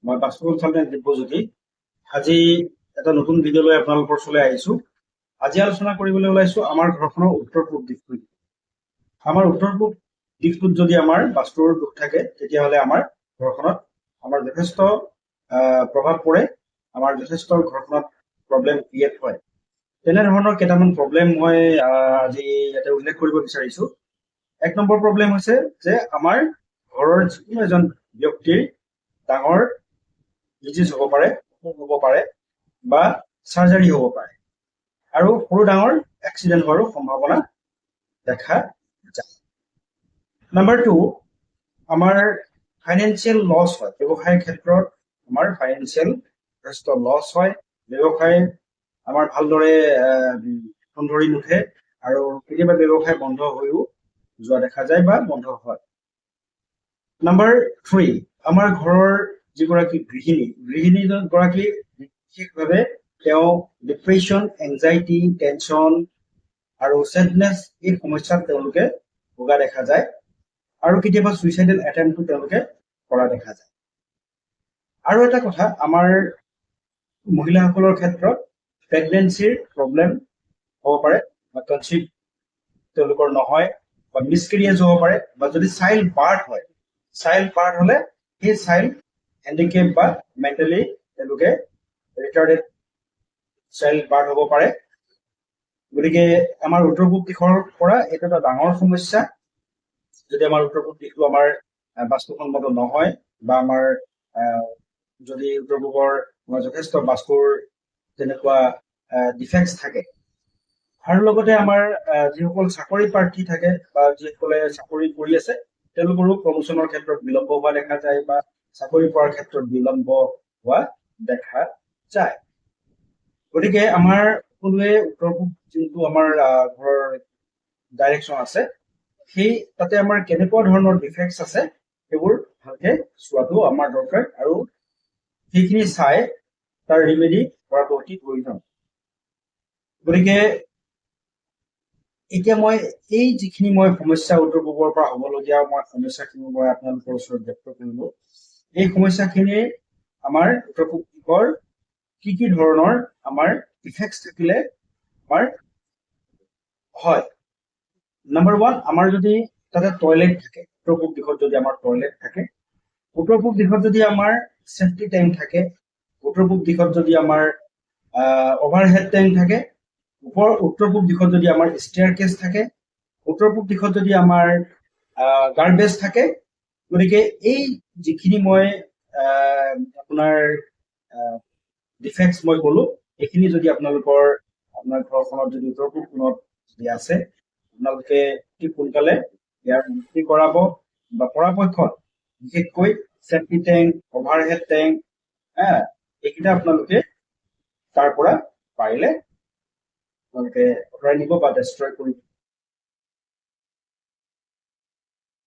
মই বাস্তু কনসালটেন্ট দিব্যজ্যোতি আজি এটা নতুন ভিডিঅ' লৈ আপোনালোকৰ ওচৰলৈ আহিছো। আজি আলোচনা কৰিবলৈ ওলাইছো আমাৰ ঘৰখনৰ উত্তৰ পূব দিশটো। আমাৰ উত্তৰ পূব দিশটোত যদি আমাৰ বাস্তুৰ দোষ থাকে তেতিয়াহ'লে আমাৰ ঘৰখনত আমাৰ যথেষ্ট প্ৰভাৱ পৰে, আমাৰ যথেষ্ট ঘৰখনত প্ৰব্লেম ক্ৰিয়েট হয়। তেনেধৰণৰ কেইটামান প্ৰব্লেম মই আজি ইয়াতে উল্লেখ কৰিব বিচাৰিছো। এক নম্বৰ প্ৰব্লেম হৈছে যে আমাৰ ঘৰৰ যিকোনো এজন ব্যক্তিৰ ডাঙৰ ডিজিজ হ'ব পাৰে, হ'ব পাৰে বা চাৰ্জাৰী হ'ব পাৰে, আৰু সৰু ডাঙৰ এক্সিডেণ্ট হোৱাৰো সম্ভাৱনা দেখা যায়। নাম্বাৰ 2, আমাৰ ফাইনেন্সিয়েল লছ হয়। ব্যৱসায়ৰ ক্ষেত্ৰত আমাৰ ফাইনেন্সিয়েল যথেষ্ট লছ হয়। ব্যৱসায় আমাৰ ভালদৰে ধৰি নুঠে আৰু কেতিয়াবা ব্যৱসায় বন্ধ হৈও যোৱা দেখা যায় বা বন্ধ হয়। নাম্বাৰ 3, আমাৰ ঘৰৰ যিগৰাকী গৃহিণী গৰাকী বিশেষভাৱে তেওঁ ডিপ্ৰেশ্যন, এংজাইটি, টেনশ্যন আৰু চেডনেছ এই সমস্যাত তেওঁলোকে ভোগা দেখা যায়, আৰু কেতিয়াবা চুইচাইডেল এটেম্পটো তেওঁলোকে কৰা দেখা যায়। আৰু এটা কথা, আমাৰ মহিলাসকলৰ ক্ষেত্ৰত প্ৰেগনেঞ্চিৰ প্ৰব্লেম হ'ব পাৰে বা কনচিভ তেওঁলোকৰ নহয় বা মিছকেৰিয়েজ হ'ব পাৰে, বা যদি চাইল্ড বাৰ্থ হয়, চাইল্ড বাৰ্থ হলে সেই চাইল্ড হেণ্ডিকেপ বা মেণ্টেলি তেওঁলোকে ৰিটাৰ্ডেড চাইল্ড বাৰ্থ হ'ব পাৰে। গতিকে আমাৰ উত্তৰ পূব দিশৰ পৰা এইটো এটা ডাঙৰ সমস্যা। যদি আমাৰ উত্তৰ পূব দিশটো আমাৰ বাস্তুসন্মত নহয় বা আমাৰ যদি উত্তৰ পূবৰ যথেষ্ট বাস্তুৰ তেনেকুৱা ডিফেক্টছ থাকে, আৰু লগতে আমাৰ যিসকল চাকৰি প্ৰাৰ্থী থাকে বা যিসকলে চাকৰি কৰি আছে তেওঁলোকৰো প্ৰমোচনৰ ক্ষেত্ৰত বিলম্ব হোৱা দেখা যায় বা চাকৰি পোৱাৰ ক্ষেত্ৰত বিলম্ব হোৱা দেখা যায়। গতিকে আমাৰ সকলোৱে উত্তৰ পূব যোনটো আমাৰ ঘৰৰ ডাইৰেকশ্যন আছে, সেই তাতে আমাৰ কেনেকুৱা ধৰণৰ ডিফেক্টছ আছে সেইবোৰ ভালকে চোৱাটো আমাৰ দৰকাৰ, আৰু সেইখিনি চাই তাৰ ৰিমেডি কৰাটো অতি প্ৰয়োজন। গতিকে এতিয়া মই এই যিখিনি মই সমস্যা উত্তৰ পূবৰ পৰা হ'বলগীয়া সমস্যাখিনি মই আপোনালোকৰ ওচৰত ব্যক্ত কৰিলো। এই সমস্যাখিনিৰ আমাৰ উত্তৰ পূব দিশৰ কি কি ধৰণৰ আমাৰ ডিফেক্টছ থাকিলে আমাৰ হয়। নাম্বাৰ 1, আমাৰ যদি তাতে টয়লেট থাকে, উত্তৰ পূব দিশত যদি আমাৰ টয়লেট থাকে, উত্তৰ পূব দিশত যদি আমাৰ চেফটি টেংক থাকে, উত্তৰ পূব দিশত যদি আমাৰ অভাৰহেড টেংক থাকে, উত্তৰ পূব দিশত যদি আমাৰ ষ্টেয়াৰকেছ থাকে, উত্তৰ পূব দিশত যদি আমাৰ গাৰ্বেজ থাকে, গতিকে এই যিখিনি মই আপোনাৰ ডিফেক্টছ মই ক'লো, এইখিনি যদি আপোনাৰ ঘৰখনত যদি উত্তৰ পূব কোণত যদি আছে, আপোনালোকে অতি সোনকালে ইয়াৰ মুক্তি কৰাব, বা পৰাপক্ষত বিশেষকৈ চেফটি টেংক, অভাৰহেড টেংক, এইকেইটা আপোনালোকে তাৰ পৰা পাৰিলে আপোনালোকে আঁতৰাই নিব বা ডেষ্ট্ৰয় কৰি